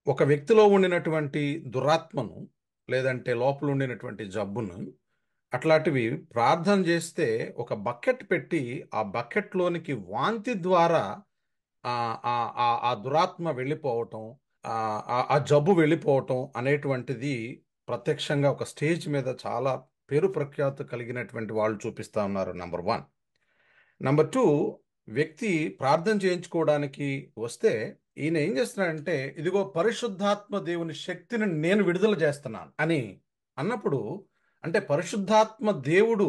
ఒక వ్యక్తిలో ఉండినటువంటి దురాత్మను లేదంటే లోపల ఉండినటువంటి జబ్బును అట్లాంటివి ప్రార్థన చేస్తే ఒక బకెట్ పెట్టి ఆ బకెట్లోనికి వాంతి ద్వారా ఆ ఆ ఆ దురాత్మ వెళ్ళిపోవటం, ఆ జబ్బు వెళ్ళిపోవటం అనేటువంటిది ప్రత్యక్షంగా ఒక స్టేజ్ మీద చాలా పేరు ప్రఖ్యాతి కలిగినటువంటి వాళ్ళు చూపిస్తా ఉన్నారు. Number one. నంబర్ టూ, వ్యక్తి ప్రార్థన చేయించుకోవడానికి వస్తే ఈయన ఏం చేస్తున్నాడంటే, ఇదిగో పరిశుద్ధాత్మ దేవుని శక్తిని నేను విడుదల చేస్తున్నాను అని అన్నప్పుడు, అంటే పరిశుద్ధాత్మ దేవుడు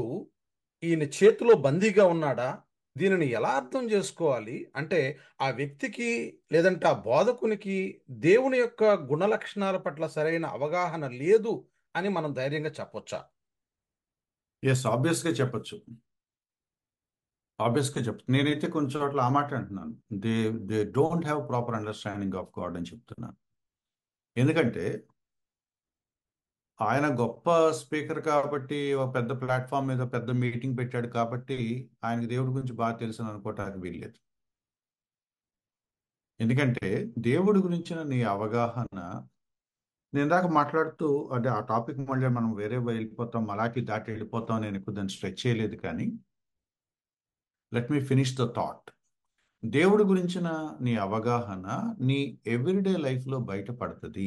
ఈయన చేతిలో బందీగా ఉన్నాడా? దీనిని ఎలా అర్థం చేసుకోవాలి అంటే, ఆ వ్యక్తికి లేదంటే ఆ బోధకునికి దేవుని యొక్క గుణలక్షణాల పట్ల సరైన అవగాహన లేదు అని మనం ధైర్యంగా చెప్పొచ్చా? ఎస్, ఆబ్వియస్గా చెప్పొచ్చు. ఆబ్వియస్గా చెప్పచ్చు. నేనైతే కొన్ని చోట్ల ఆ మాట అంటున్నాను. They they don't have proper understanding of God అని చెప్తున్నాను. ఎందుకంటే ఆయన గొప్ప స్పీకర్ కాబట్టి, ఒక పెద్ద ప్లాట్ఫామ్ మీద పెద్ద మీటింగ్ పెట్టాడు కాబట్టి ఆయనకి దేవుడి గురించి బాగా తెలుసు అని అనుకోవటానికి వీల్లేదు. ఎందుకంటే దేవుడి గురించిన నీ అవగాహన, నేను ఇందాక మాట్లాడుతూ అంటే ఆ టాపిక్ మళ్ళీ మనం వేరే వెళ్ళిపోతాం, అలాగే దాటి వెళ్ళిపోతాం, నేను ఎక్కువ దాన్ని స్ట్రెచ్ చేయలేదు. కానీ let me finish the thought. దేవుడి గురించిన నీ అవగాహన నీ ఎవ్రీడే లైఫ్లో బయటపడుతుంది.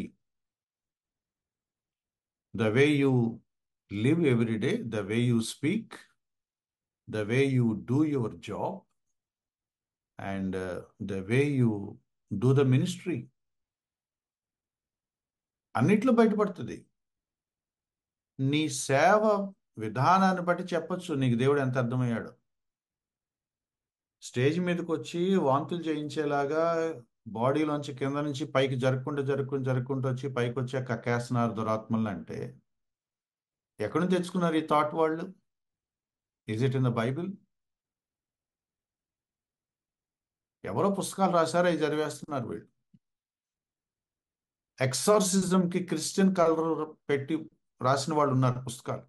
The way you live everyday, the way you speak, the way you do your job, and the way you do the ministry, అన్నిట్లో బయటపడుతుంది. నీ సేవ విధానాన్ని బట్టి చెప్పొచ్చు నీకు దేవుడు ఎంత అర్థమయ్యాడు. స్టేజ్ మీదకి వచ్చి వాంతులు చేయించేలాగా బాడీలోంచి కింద నుంచి పైకి జరుపుకుంటూ వచ్చి పైకి వచ్చి కక్కేస్తున్నారు దురాత్మలు అంటే ఎక్కడి నుంచి తెచ్చుకున్నారు ఈ థాట్ వాళ్ళు? Is it in the Bible? ఎవరో పుస్తకాలు రాశారో అవి చదివేస్తున్నారు వీళ్ళు. ఎక్సార్సిజంకి క్రిస్టియన్ కలర్ పెట్టి రాసిన వాళ్ళు ఉన్నారు పుస్తకాలు.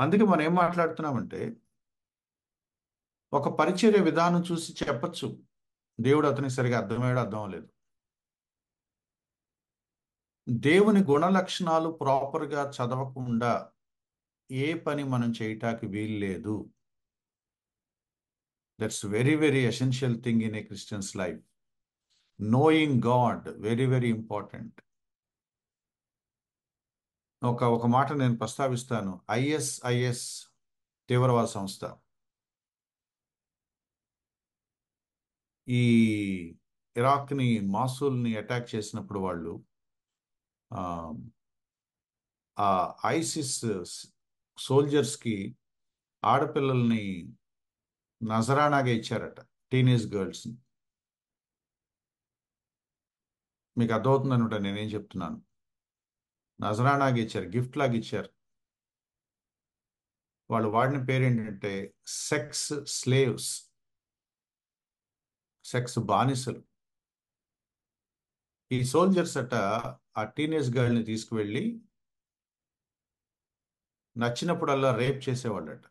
అందుకే మనం ఏం మాట్లాడుతున్నామంటే, ఒక పరిచర్య విధానం చూసి చెప్పచ్చు దేవుడు అతనికి సరిగా అర్థమయ్యాడు, అర్థం అవ్వలేదు. దేవుని గుణ లక్షణాలు ప్రాపర్గా చదవకుండా ఏ పని మనం చేయటానికి వీలు లేదు. That's very very essential thing in a Christians life. Knowing God very very important. ఒక మాట నేను ప్రస్తావిస్తాను. ఐఎస్ఐఎస్ తీవ్రవాద సంస్థ ఈ ఇరాక్ని, మాసూల్ని అటాక్ చేసినప్పుడు వాళ్ళు ఆ ఆ ఐసిస్ సోల్జర్స్కి ఆడపిల్లల్ని నజరానాగా ఇచ్చారట, టీనేజ్ గర్ల్స్ని. మీకు అర్థమవుతుంది అనమాట నేనేం చెప్తున్నాను. నజరానాగా ఇచ్చారు, గిఫ్ట్ లాగా ఇచ్చారు. వాళ్ళు వాడిన పేరు ఏంటంటే సెక్స్ స్లేవ్స్, సెక్స్ బానిసలు. ఈ సోల్జర్స్ అట ఆ టీనేజ్ గర్ల్ని తీసుకువెళ్ళి నచ్చినప్పుడల్లా రేప్ చేసేవాళ్ళట.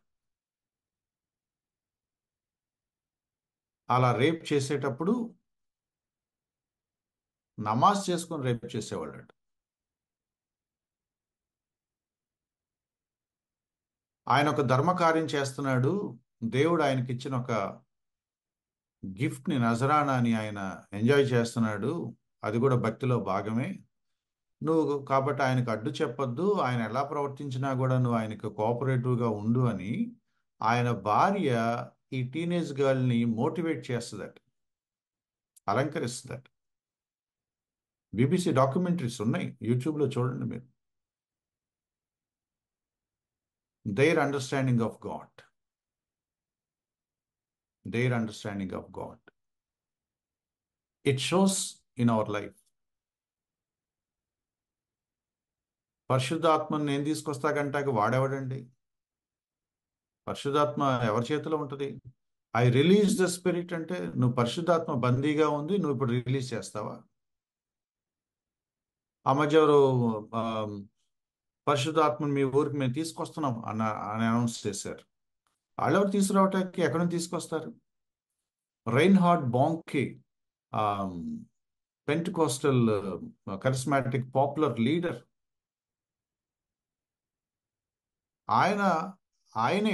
అలా రేప్ చేసేటప్పుడు నమాజ్ చేసుకొని రేప్ చేసేవాళ్ళట. ఆయన ఒక ధర్మకార్యం చేస్తున్నాడు, దేవుడు ఆయనకి ఇచ్చిన ఒక గిఫ్ట్ని, నజరానాని ఆయన ఎంజాయ్ చేస్తున్నాడు, అది కూడా భక్తిలో భాగమే. నువ్వు కాబట్టి ఆయనకు అడ్డు చెప్పొద్దు, ఆయన ఎలా ప్రవర్తించినా కూడా నువ్వు ఆయనకు కోఆపరేటివ్గా ఉండు అని ఆయన భార్య ఈ టీనేజ్ గర్ల్ని మోటివేట్ చేస్తుందట, అలంకరిస్తుందట. బీబీసీ డాక్యుమెంటరీస్ ఉన్నాయి, యూట్యూబ్లో చూడండి మీరు. Their understanding of God, their understanding of God, it shows in our life. పరిశుద్ధాత్మని నేను తీసుకొస్తాకంటాక వాడేవాడండి? పరిశుద్ధాత్మ ఎవరి చేతిలో ఉంటుంది? ఐ రిలీజ్ ద స్పిరిట్ అంటే నువ్వు పరిశుద్ధాత్మ బందీగా ఉంది, నువ్వు ఇప్పుడు రిలీజ్ చేస్తావా? ఆ మధ్య ఎవరు ఆ, పరిశుద్ధాత్మని మీ ఊరికి మేము తీసుకొస్తున్నాం అని అనౌన్స్ చేశారు. వాళ్ళెవరు తీసుకురావటానికి ఎక్కడి నుంచి తీసుకొస్తారు? రైన్హార్డ్ బాంకే, పెంటికోస్టల్ కరిస్మాటిక్ పాపులర్ లీడర్, ఆయన ఆయనే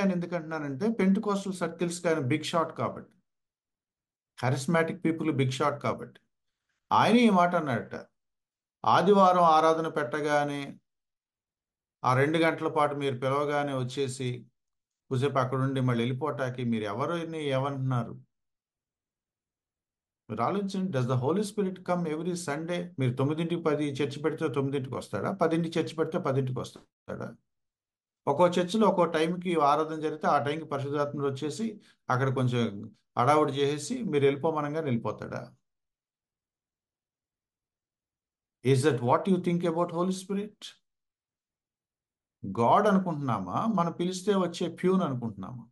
అని ఎందుకు అంటున్నానంటే పెంటికోస్టల్ సర్కిల్స్కి ఆయన బిగ్ షాట్ కాబట్టి, కరిస్మాటిక్ పీపుల్ బిగ్ షాట్ కాబట్టి ఆయన ఈ మాట అన్నాడట. ఆదివారం ఆరాధన పెట్టగానే ఆ 2 గంటల పాటు మీరు పిలవగానే వచ్చేసి కొద్దిసేపు అక్కడ ఉండి మళ్ళీ వెళ్ళిపోవటానికి మీరు ఎవరిని ఏమంటున్నారు? మీరు ఆలోచించండి. Does the holy spirit come every Sunday? మీరు 9:10 చర్చి పెడితే 9కి వస్తాడా? 10కి చర్చి పెడితే 10కి వస్తాడా? ఒక్కో చర్చిలో ఒక్కో టైంకి ఆరాధన జరిగితే ఆ టైంకి పరిశుద్ధాత్ముడు వచ్చేసి అక్కడ కొంచెం హడావుడి చేసేసి మీరు వెళ్ళిపోమనగా వెళ్ళిపోతాడా? Is that what you think about Holy Spirit? God అనుకుంటున్నామా, మనం పిలిస్తే వచ్చే ప్యూన్ అనుకుంటున్నామా?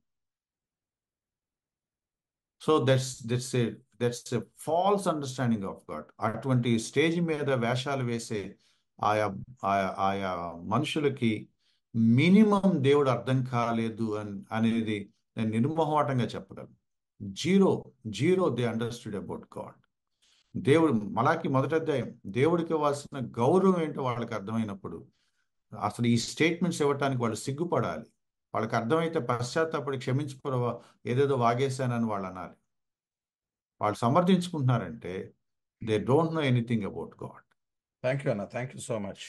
So that's a false understanding of God. అటువంటి స్టేజ్ మీద వేషాలు వేసే ఆయా ఆయా మనుషులకి మినిమం దేవుడు అర్థం కాలేదు అనేది నేను నిర్మోహమాటంగా చెప్పగలను. Zero zero they understood about God. దేవుడు మలాకి 1వ అధ్యాయం, దేవుడికి ఇవ్వాల్సిన గౌరవం ఏంటో వాళ్ళకి అర్థమైనప్పుడు అసలు ఈ స్టేట్మెంట్స్ ఇవ్వటానికి వాళ్ళు సిగ్గుపడాలి. వాళ్ళకి అర్థమైతే పశ్చాత్తాపడి క్షమించుకోవా, ఏదేదో వాగేశానని వాళ్ళు అనాలి. వాళ్ళు సమర్థించుకుంటున్నారంటే they don't know anything about God. Thank you అన్న, థ్యాంక్ యూ సో మచ్.